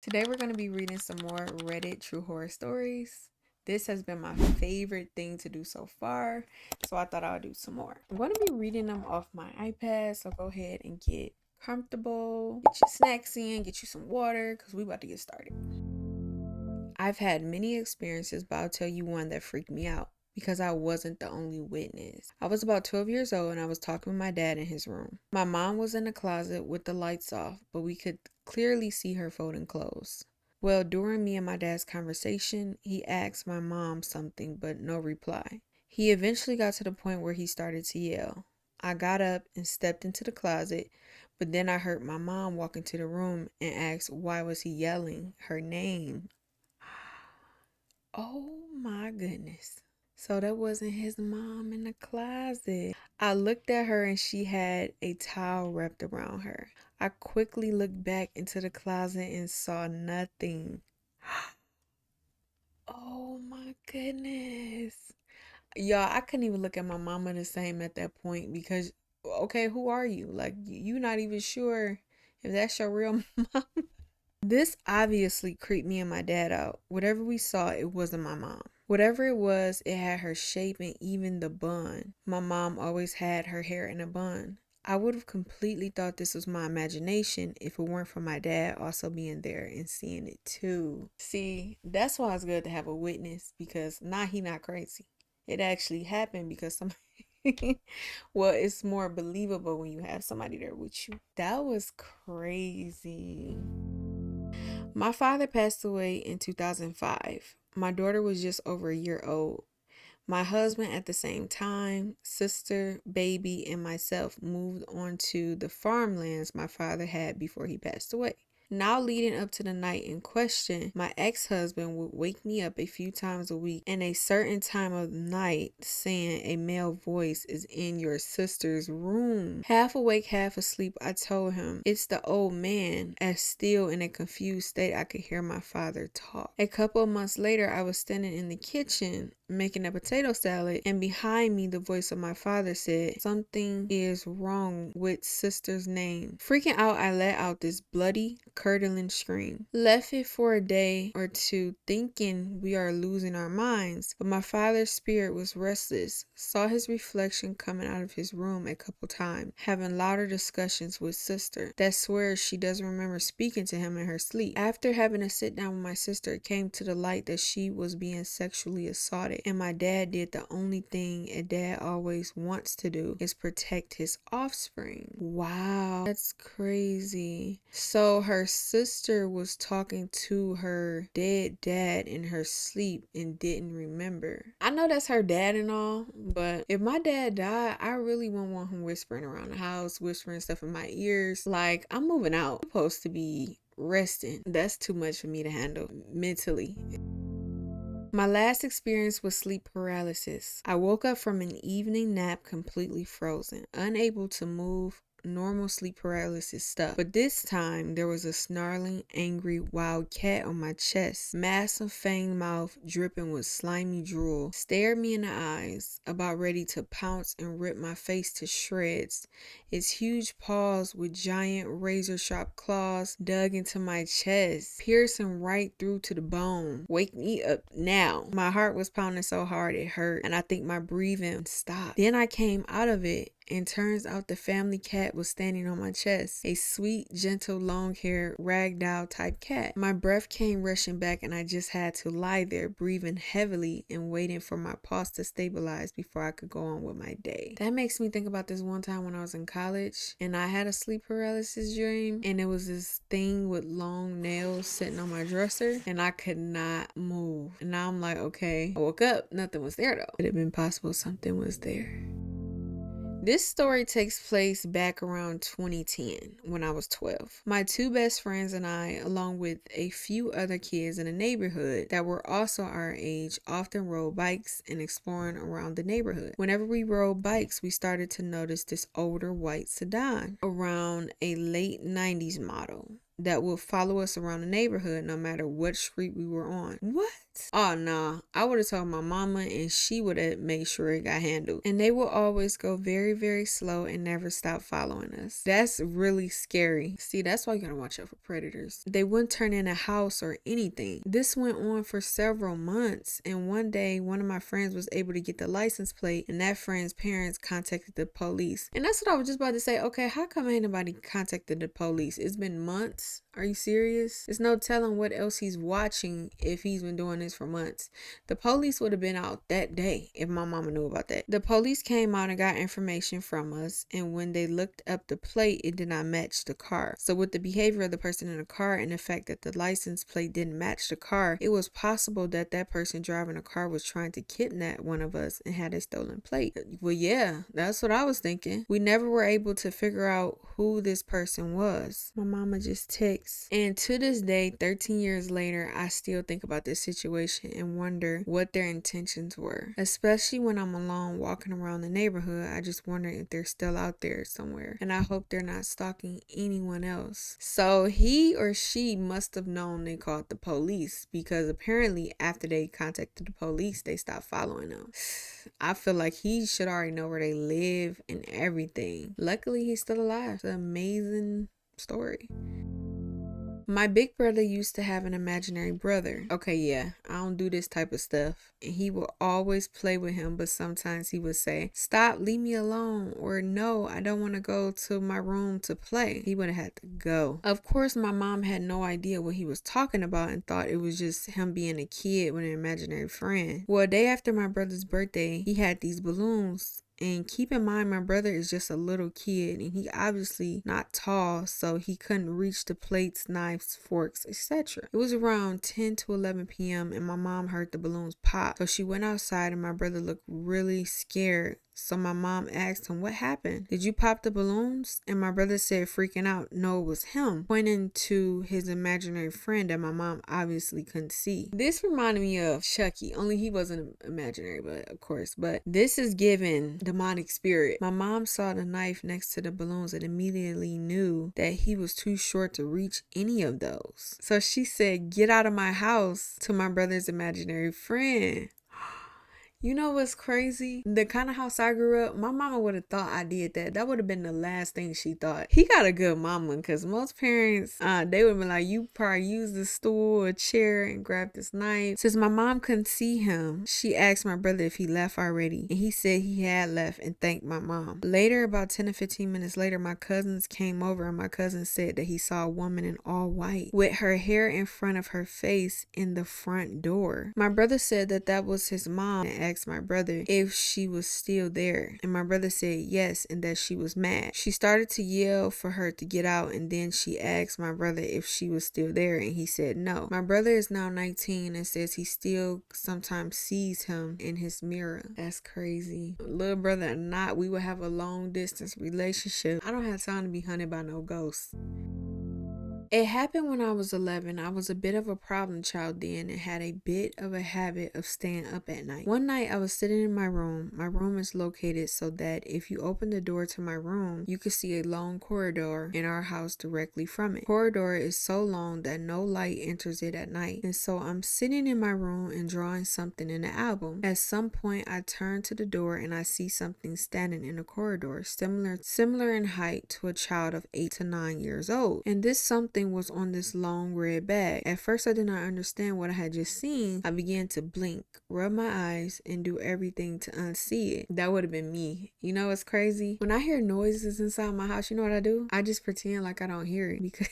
Today we're going to be reading some more Reddit true horror stories. This has been my favorite thing to do so far, so I thought I would do some more. I'm going to be reading them off my iPad, so go ahead and get comfortable, get your snacks in, get you some water, because we about to get started. I've had many experiences, but I'll tell you one that freaked me out because I wasn't the only witness. I was about 12 years old and I was talking with my dad in his room. My mom was in the closet with the lights off, but we could clearly see her folding clothes. Well, during me and my dad's conversation, he asked my mom something, but no reply. He eventually got to the point where he started to yell. I got up and stepped into the closet, but then I heard my mom walk into the room and asked why was he yelling her name. Oh my goodness. So that wasn't his mom in the closet. I looked at her and she had a towel wrapped around her. I quickly looked back into the closet and saw nothing. Oh my goodness. Y'all, I couldn't even look at my mama the same at that point because, okay, who are you? Like, you not even sure if that's your real mom. This obviously creeped me and my dad out. Whatever we saw, it wasn't my mom. Whatever it was, it had her shape and even the bun. My mom always had her hair in a bun. I would have completely thought this was my imagination if it weren't for my dad also being there and seeing it too. See, that's why it's good to have a witness because now he not crazy. It actually happened because somebody well, it's more believable when you have somebody there with you. That was crazy. My father passed away in 2005. My daughter was just over a year old. My husband at the same time, sister, baby, and myself moved on to the farmlands my father had before he passed away. Now leading up to the night in question, my ex-husband would wake me up a few times a week in a certain time of the night saying a male voice is in your sister's room. Half awake, half asleep, I told him it's the old man, as still in a confused state I could hear my father talk. A couple of months later, I was standing in the kitchen making a potato salad, and behind me the voice of my father said, "Something is wrong with sister's name." Freaking out, I let out this bloody, curdling scream. Left it for a day or two thinking we are losing our minds, but my father's spirit was restless. Saw his reflection coming out of his room a couple times, having louder discussions with sister that swears she doesn't remember speaking to him in her sleep. After having a sit down with my sister, it came to the light that she was being sexually assaulted, and my dad did the only thing a dad always wants to do, is protect his offspring. Wow, that's crazy. So her sister was talking to her dead dad in her sleep and didn't remember. I know that's her dad and all, but if my dad died, I really wouldn't want him whispering around the house, whispering stuff in my ears. Like, I'm moving out. I'm supposed to be resting. That's too much for me to handle mentally. My last experience was sleep paralysis. I woke up from an evening nap completely frozen, unable to move. Normal sleep paralysis stuff. But this time there was a snarling, angry, wild cat on my chest. Massive fanged mouth dripping with slimy drool. Stared me in the eyes, about ready to pounce and rip my face to shreds. Its huge paws with giant razor-sharp claws dug into my chest, piercing right through to the bone. Wake me up now. My heart was pounding so hard it hurt, and I think my breathing stopped. Then I came out of it, and turns out the family cat was standing on my chest. A sweet, gentle, long-haired, ragdoll type cat. My breath came rushing back and I just had to lie there, breathing heavily and waiting for my pulse to stabilize before I could go on with my day. That makes me think about this one time when I was in college and I had a sleep paralysis dream, and it was this thing with long nails sitting on my dresser and I could not move. And now I'm like, okay, I woke up, nothing was there though. It had been possible something was there. This story takes place back around 2010 when I was 12. My two best friends and I, along with a few other kids in the neighborhood that were also our age, often rode bikes and exploring around the neighborhood. Whenever we rode bikes, we started to notice this older white sedan around a late 90s model that would follow us around the neighborhood no matter what street we were on. What? Oh no, I would have told my mama and she would have made sure it got handled. And they will always go very, very slow and never stop following us. That's really scary. See, that's why you gotta watch out for predators. They wouldn't turn in a house or anything. This went on for several months, and one day one of my friends was able to get the license plate, and that friend's parents contacted the police. And that's what I was just about to say. Okay, how come ain't nobody contacted the police? It's been months. Are you serious? There's no telling what else he's watching if he's been doing this for months. The police would have been out that day if my mama knew about that. The police came out and got information from us, and when they looked up the plate, it did not match the car. So with the behavior of the person in the car and the fact that the license plate didn't match the car, it was possible that that person driving the car was trying to kidnap one of us and had a stolen plate. Well, yeah, that's what I was thinking. We never were able to figure out who this person was. My mama just texts. And to this day, 13 years later, I still think about this situation and wonder what their intentions were. Especially when I'm alone walking around the neighborhood, I just wonder if they're still out there somewhere. And I hope they're not stalking anyone else. So he or she must have known they called the police, because apparently after they contacted the police, they stopped following them. I feel like he should already know where they live and everything. Luckily, he's still alive. It's an amazing story. My big brother used to have an imaginary brother. Okay, yeah, I don't do this type of stuff. And he would always play with him, but sometimes he would say, "Stop, leave me alone," or "No, I don't want to go to my room to play." He would have had to go. Of course, my mom had no idea what he was talking about and thought it was just him being a kid with an imaginary friend. Well, a day after my brother's birthday, he had these balloons. And keep in mind, my brother is just a little kid and he obviously not tall, so he couldn't reach the plates, knives, forks, etc. It was around 10 to 11 p.m. and my mom heard the balloons pop. So she went outside and my brother looked really scared. So my mom asked him, "What happened? Did you pop the balloons?" And my brother said, freaking out, "No, it was him," pointing to his imaginary friend that my mom obviously couldn't see. This reminded me of Chucky, only he wasn't imaginary, but of course. But this is given demonic spirit. My mom saw the knife next to the balloons and immediately knew that he was too short to reach any of those. So she said, "Get out of my house," to my brother's imaginary friend. You know what's crazy? The kind of house I grew up, my mama would have thought I did that. That would have been the last thing she thought. He got a good mama, because most parents, they would have been like, "You probably use the stool or chair and grab this knife." Since my mom couldn't see him, she asked my brother if he left already, and he said he had left and thanked my mom. Later, about 10 to 15 minutes later, my cousins came over and my cousin said that he saw a woman in all white with her hair in front of her face in the front door. My brother said that that was his mom and asked my brother if she was still there, and my brother said yes and that she was mad. She started to yell for her to get out, and then she asked my brother if she was still there, and he said no. My brother is now 19 and says he still sometimes sees him in his mirror. That's crazy. Little brother or not, we would have a long distance relationship. I don't have time to be hunted by no ghosts. It happened when I was 11. I was a bit of a problem child then and had a bit of a habit of staying up at night. One night I was sitting in my room. My room is located so that if you open the door to my room, you could see a long corridor in our house directly from it. The corridor is so long that no light enters it at night. And so I'm sitting in my room and drawing something in the album. At some point I turn to the door and I see something standing in the corridor, similar in height to a child of 8 to 9 years old. And this something was on this long red bag. At first I did not understand what I had just seen. I began to blink, rub my eyes, and do everything to unsee it. That would have been me. You know what's crazy? When I hear noises inside my house, you know what I do? I just pretend like I don't hear it, because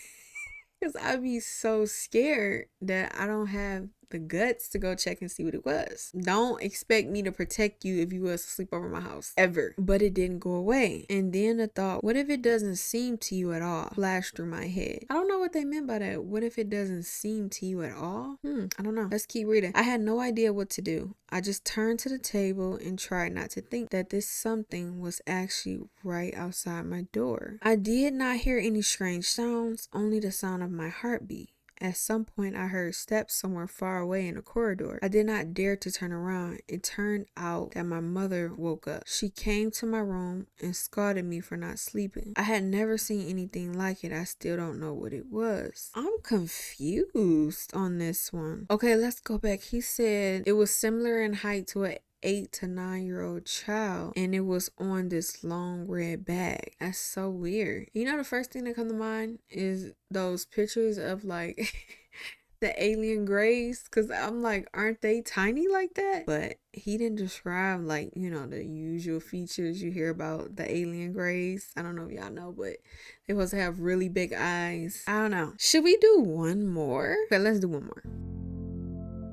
I be so scared that I don't have the guts to go check and see what it was. Don't expect me to protect you if you was to sleep over my house, ever. But it didn't go away. And then the thought, what if it doesn't seem to you at all, flashed through my head. I don't know what they meant by that. What if it doesn't seem to you at all? I don't know. Let's keep reading. I had no idea what to do. I just turned to the table and tried not to think that this something was actually right outside my door. I did not hear any strange sounds, only the sound of my heartbeat. At some point, I heard steps somewhere far away in the corridor. I did not dare to turn around. It turned out that my mother woke up. She came to my room and scolded me for not sleeping. I had never seen anything like it. I still don't know what it was. I'm confused on this one. Okay, let's go back. He said it was similar in height to a 8 to 9 year old child, and it was on this long red bag. That's so weird. You know, the first thing that come to mind is those pictures of like the alien grays, because I'm like, aren't they tiny like that? But he didn't describe like, you know, the usual features you hear about the alien grays. I don't know if y'all know, but they supposed to have really big eyes. I don't know. Should we do one more? Okay, let's do one more.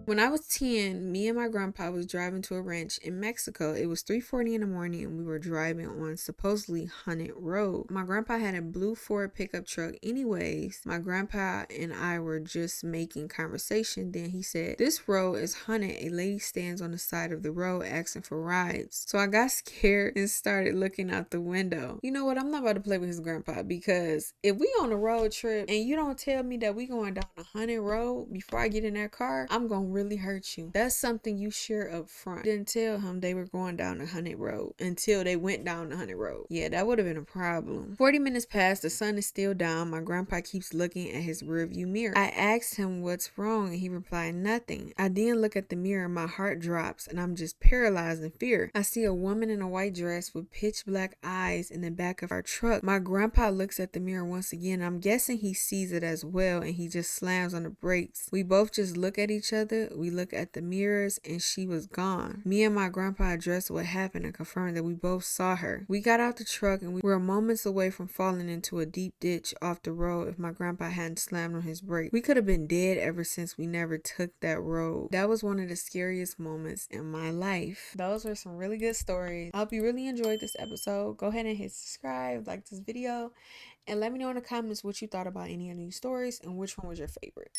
When I was 10, me and my grandpa was driving to a ranch in Mexico. It was 3:40 in the morning and we were driving on supposedly haunted road. My grandpa had a blue Ford pickup truck. Anyways, my grandpa and I were just making conversation. Then he said, "This road is haunted. A lady stands on the side of the road asking for rides." So I got scared and started looking out the window. You know what? I'm not about to play with his grandpa, because if we on a road trip and you don't tell me that we going down a haunted road before I get in that car, I'm gonna really hurt you. That's something you share up front. Didn't tell him they were going down the haunted road until they went down the haunted road. Yeah, that would have been a problem. 40 minutes passed. The sun is still down. My grandpa keeps looking at his rearview mirror. I asked him what's wrong and he replied nothing. I then look at the mirror. My heart drops and I'm just paralyzed in fear. I see a woman in a white dress with pitch black eyes in the back of our truck. My grandpa looks at the mirror once again. I'm guessing he sees it as well and he just slams on the brakes. We both just look at each other. We look at the mirrors and she was gone. Me and my grandpa addressed what happened and confirmed that we both saw her. We got out the truck and we were moments away from falling into a deep ditch off the road if my grandpa hadn't slammed on his brake. We could have been dead ever since we never took that road. That was one of the scariest moments in my life. Those were some really good stories. I hope you really enjoyed this episode. Go ahead and hit subscribe, like this video, and let me know in the comments what you thought about any of these stories and which one was your favorite.